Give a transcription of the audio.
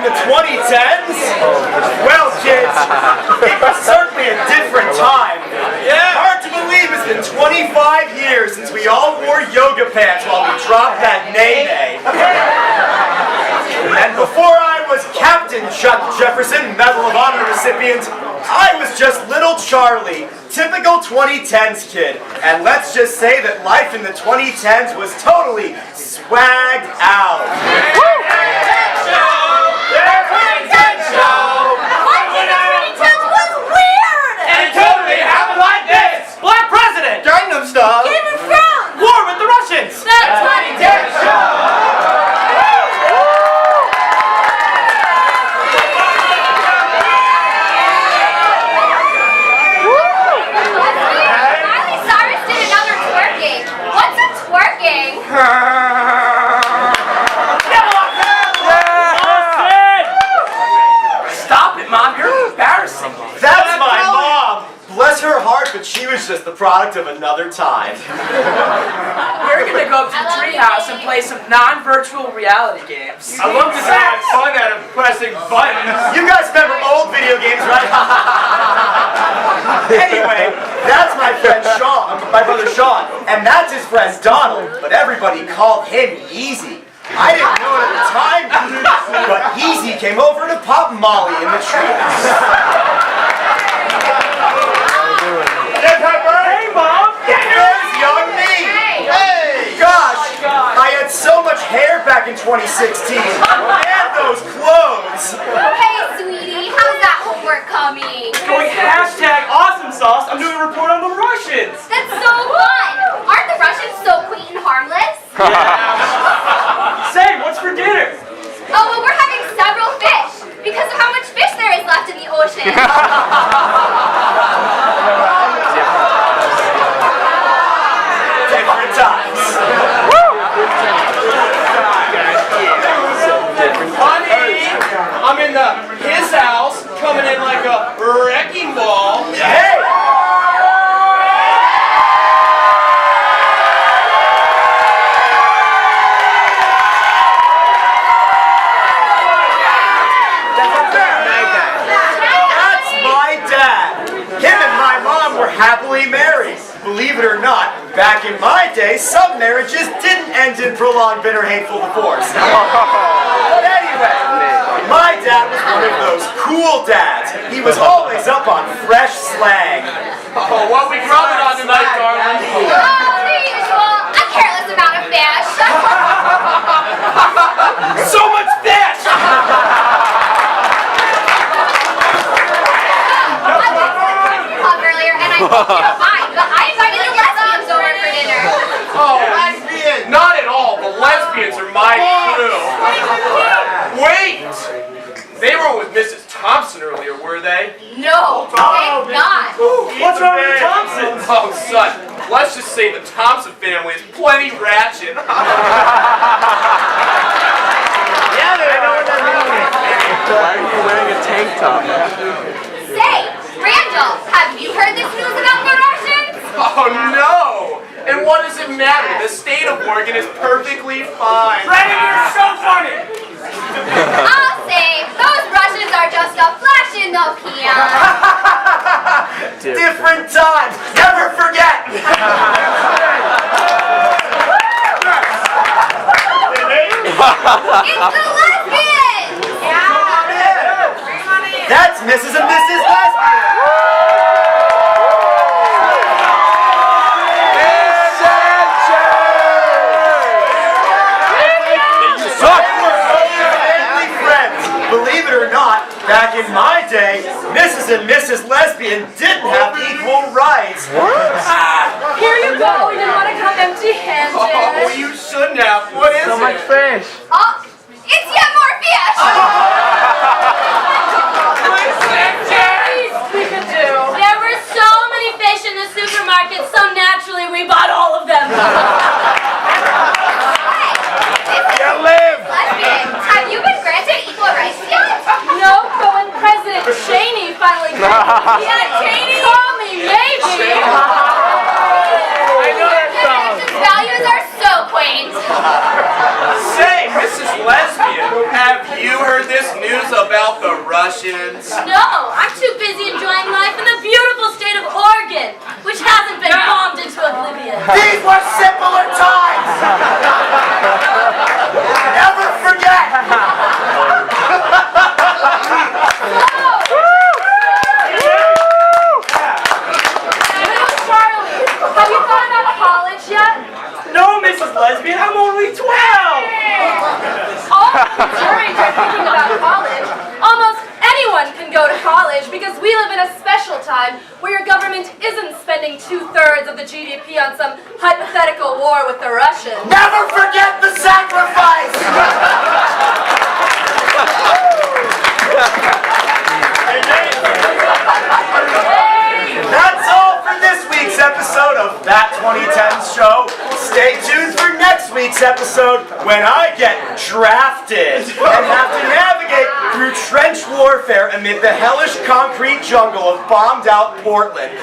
the 2010s? Well, kids, it was certainly a different time. Hard to believe it's been 25 years since we all wore yoga pants while we dropped that nay-nay. And before I was Captain Chuck Jefferson, Medal of Honor recipient, I was just little Charlie, typical 2010s kid. And let's just say that life in the 2010s was totally swagged out. Stop. Game of Thrones! War with the Russians! The 2010 show! Miley Cyrus did another twerking. What's a twerking? Stop it, Mom. You're embarrassing me. That's my mom! Bless her heart, but she was just the product of another time. We're gonna go up to the treehouse and play some non-virtual reality games. I love to say I fun out of pressing buttons. You guys remember old video games, right? Anyway, that's my friend Sean, my brother Sean, and that's his friend Donald, but everybody called him Easy. I didn't know it at the time, but Easy came over to pop Molly in the treehouse. Hey, Mom! There's young me! Hey! Gosh, I had so much hair back in 2016. And those clothes! Hey, sweetie, how's that homework coming? Going #awesome sauce. I'm doing a report on the Russians. That's so fun! Aren't the Russians so quaint and harmless? Say, what's for dinner? Oh, well, we're having several fish because of how much fish there is left in the ocean. Different times. Honey, I'm in his house, coming in like a wrecking ball. Hey! That's my dad. Him and my mom were happily married. Believe it or not, back in my day, some marriages didn't end in prolonged, bitter, hateful divorce. But anyway, my dad was one of those cool dads. He was always up on fresh slang. Oh, what we grubbing on tonight, darling? Oh, the usual. A careless amount of fish. So much fish! I went to the club earlier and I hope you don't mind, but I invited the lesbians over for dinner. Oh, lesbians! Not at all. The lesbians are my crew. Wait! They were with Mrs. Thompson earlier, were they? No, thank God. What's wrong with the Thompsons? Oh, son, let's just say the Thompson family is plenty ratchet. Yeah, I know what that means. Why are you wearing a tank top? Say, Randall, have you heard this news about the Russians? Oh, no! And what does it matter? The state of Oregon is perfectly fine. Brennan, you're so funny! I'll say, those Russians are just a flash in the pan. Different times. Never forget. It's the lesbians! Yeah! That's Mrs. and Mrs. Lesbian. Believe it or not, back in my day, Mrs. and Mrs. Lesbian didn't have equal rights. Here you go. You want to come empty-handed? Oh, you shouldn't have. What is So it? much fish. Oh, it's yet more fish! We could do. There were so many fish in the supermarket, so naturally we bought all of them. Lesbian, have you been granted equal rights yet? No, but when President Cheney finally yeah, Cheney, call me, maybe. I know that song. Generation's values are so quaint. Say, Hey, Mrs. Lesbian, have you heard this news about the Russians? No, I'm too busy enjoying life in the beautiful state of Oregon, which hasn't been bombed into oblivion. These were simpler times! Never forget! Charlie, have you thought about college yet? No, Mrs. Lesbian, I'm only 12! All considering you're thinking about college, almost anyone can go to college because we live in a special time where your government isn't spending 2/3 of the GDP on some hypothetical war with the Russians. Never forget the sacrifice! That's all for this week's episode of That 2010 Show. Stay tuned for next week's episode when I get drafted and have to navigate through trench warfare amid the hellish concrete jungle of bombed out Portland.